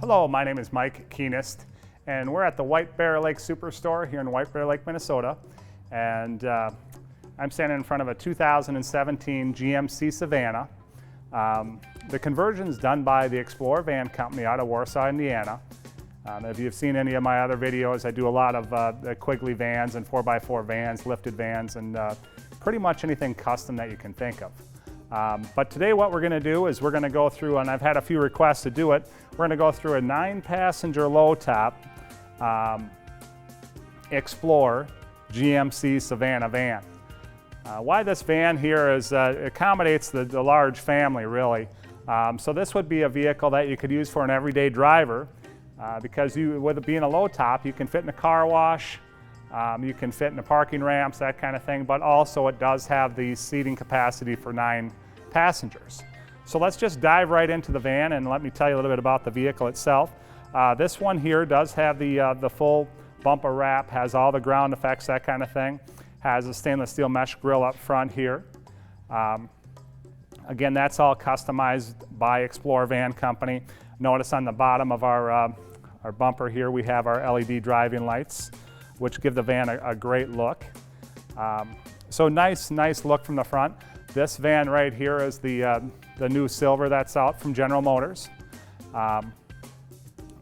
Hello, my name is Mike Keinst, and we're at the Bear Lake Superstore here in Bear Lake, Minnesota. And I'm standing in front of a 2017 GMC Savana. The conversion is done by the Explorer Van Company out of Warsaw, Indiana. If you've seen any of my other videos, I do a lot of the Quigley vans and 4x4 vans, lifted vans, and pretty much anything custom that you can think of. But today what we're going to do is we're going to go through, and I've had a few requests to do it, we're going to go through a 9-passenger low-top Explorer GMC Savana van. Why this van here is accommodates the large family, really. So this would be a vehicle that you could use for an everyday driver because with it being a low-top, you can fit in a car wash, you can fit in the parking ramps, that kind of thing, but also it does have the seating capacity for 9 passengers. So let's just dive right into the van and let me tell you a little bit about the vehicle itself. This one here does have the full bumper wrap, has all the ground effects, that kind of thing. Has a stainless steel mesh grille up front here. Again, that's all customized by Explorer Van Company. Notice on the bottom of our bumper here we have our LED driving lights, which give the van a great look. So nice look from the front. This van right here is the new silver that's out from General Motors.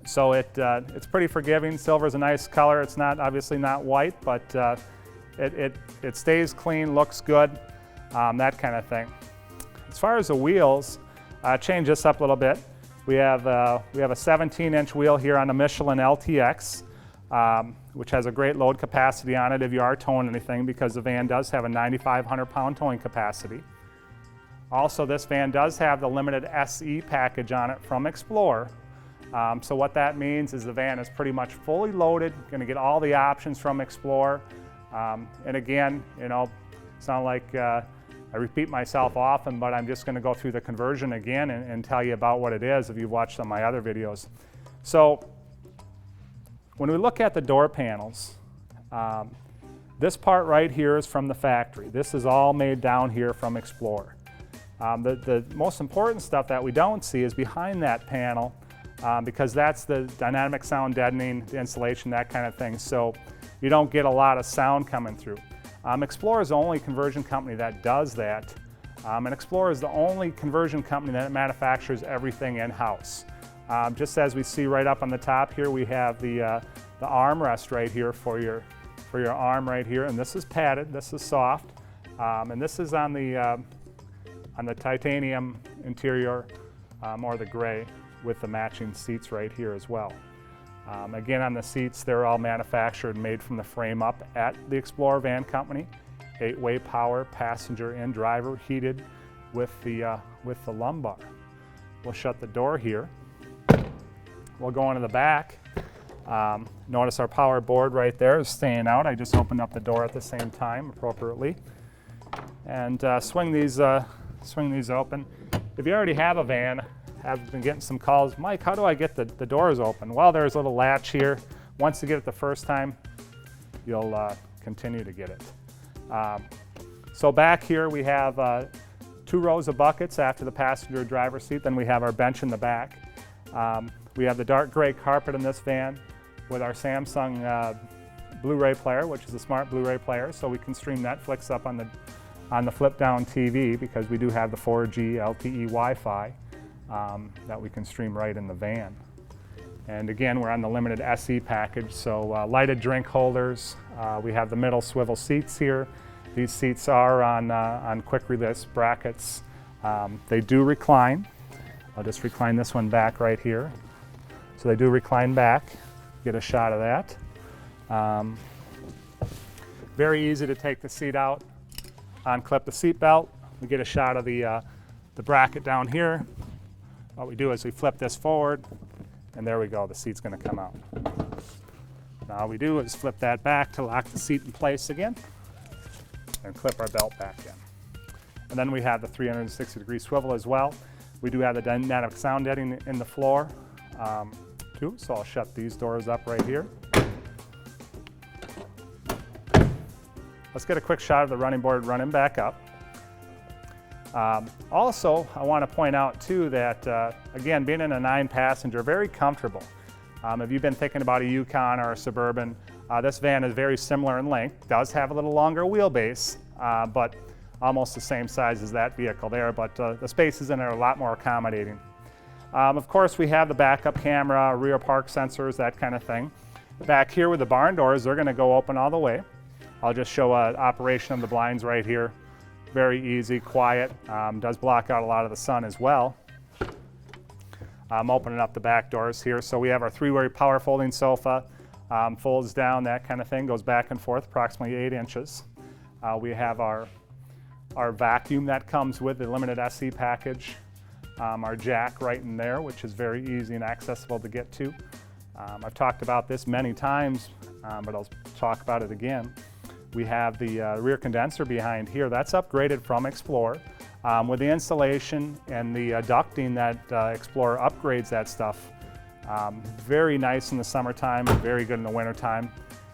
So it's pretty forgiving. Silver is a nice color. It's obviously not white, but it stays clean, looks good, that kind of thing. As far as the wheels, change this up a little bit. We have a 17-inch wheel here on the Michelin LTX. Which has a great load capacity on it if you are towing anything, because the van does have a 9,500-pound towing capacity. Also, this van does have the limited SE package on it from Explorer. So what that means is the van is pretty much fully loaded, going to get all the options from Explorer. And again, it's not like I repeat myself often, but I'm just going to go through the conversion again and tell you about what it is if you've watched some of my other videos. So when we look at the door panels, this part right here is from the factory. This is all made down here from Explorer. The most important stuff that we don't see is behind that panel, because that's the dynamic sound deadening, the insulation, that kind of thing. So you don't get a lot of sound coming through. Explorer is the only conversion company that does that. And Explorer is the only conversion company that manufactures everything in-house. Just as we see right up on the top here, we have the armrest right here for your arm right here, and this is padded, this is soft, and this is on the titanium interior or the gray with the matching seats right here as well. Again, on the seats, they're all manufactured and made from the frame up at the Explorer Van Company. 8-way power, passenger and driver, heated with the lumbar. We'll shut the door here. We'll go into the back. Notice our power board right there is staying out. I just opened up the door at the same time appropriately. And swing these open. If you already have a van, I've been getting some calls, Mike, how do I get the doors open? Well, there's a little latch here. Once you get it the first time, you'll continue to get it. So back here we have 2 rows of buckets after the passenger driver seat. Then we have our bench in the back. We have the dark gray carpet in this van with our Samsung Blu-Ray player, which is a smart Blu-ray player, so we can stream Netflix up on the flip-down TV, because we do have the 4G LTE Wi-Fi that we can stream right in the van. And again, we're on the limited SE package, so lighted drink holders. We have the middle swivel seats here. These seats are on quick release brackets. They do recline. I'll just recline this one back right here. So they do recline back. Get a shot of that. Very easy to take the seat out, unclip the seat belt. We get a shot of the bracket down here. What we do is we flip this forward, and there we go, the seat's going to come out. Now all we do is flip that back to lock the seat in place again, and clip our belt back in. And then we have the 360-degree swivel as well. We do have the dynamic sound deadening in the floor too, so I'll shut these doors up right here. Let's get a quick shot of the running board running back up. Also, I want to point out too that, again, being in a 9-passenger, very comfortable. If you've been thinking about a Yukon or a Suburban, this van is very similar in length, does have a little longer wheelbase, but almost the same size as that vehicle there, but the spaces in there are a lot more accommodating. Of course, we have the backup camera, rear park sensors, that kind of thing. Back here with the barn doors, they're going to go open all the way. I'll just show an operation of the blinds right here. Very easy, quiet, does block out a lot of the sun as well. I'm opening up the back doors here. So we have our 3-way power folding sofa, folds down, that kind of thing, goes back and forth approximately 8 inches. We have our vacuum that comes with the limited SE package, our jack right in there, which is very easy and accessible to get to. I've talked about this many times, but I'll talk about it again. We have the rear condenser behind here. That's upgraded from Explorer. With the insulation and the ducting, that Explorer upgrades that stuff. Very nice in the summertime, very good in the wintertime.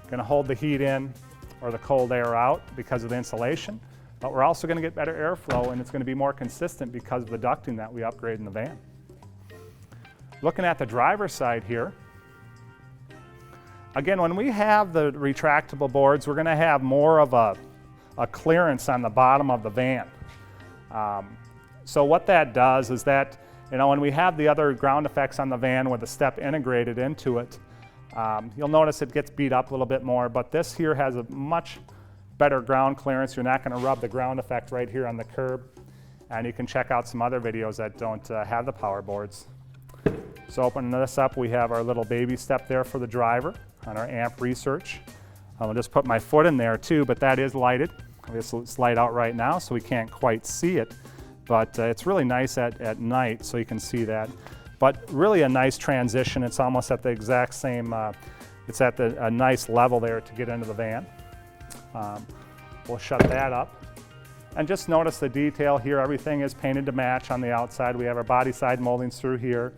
Going to hold the heat in or the cold air out because of the insulation, but we're also going to get better airflow, and it's going to be more consistent because of the ducting that we upgrade in the van. Looking at the driver's side here, again, when we have the retractable boards, we're going to have more of a clearance on the bottom of the van. So what that does is that, when we have the other ground effects on the van with the step integrated into it, you'll notice it gets beat up a little bit more, but this here has a much better ground clearance. You're not going to rub the ground effect right here on the curb, and you can check out some other videos that don't have the power boards. So opening this up, we have our little baby step there for the driver on our amp research. I'll just put my foot in there too, but that is lighted. It's light out right now, so we can't quite see it, but it's really nice at night, so you can see that. But really a nice transition. It's almost at the exact same, it's at a nice level there to get into the van. We'll shut that up. And just notice the detail here. Everything is painted to match on the outside. We have our body side moldings through here.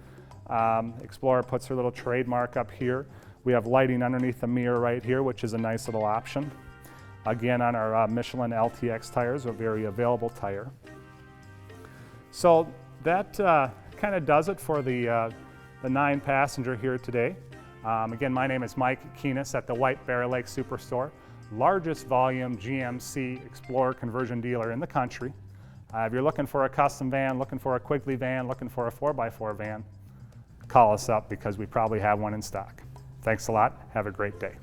Explorer puts her little trademark up here. We have lighting underneath the mirror right here, which is a nice little option. Again, on our Michelin LTX tires, a very available tire. So that kind of does it for the 9-passenger here today. Again, my name is Mike Keinst at the white Bear Lake Superstore, largest volume GMC Explorer conversion dealer in the country. If you're looking for a custom van, looking for a Quigley van, looking for a 4x4 van, call us up because we probably have one in stock. Thanks a lot. Have a great day.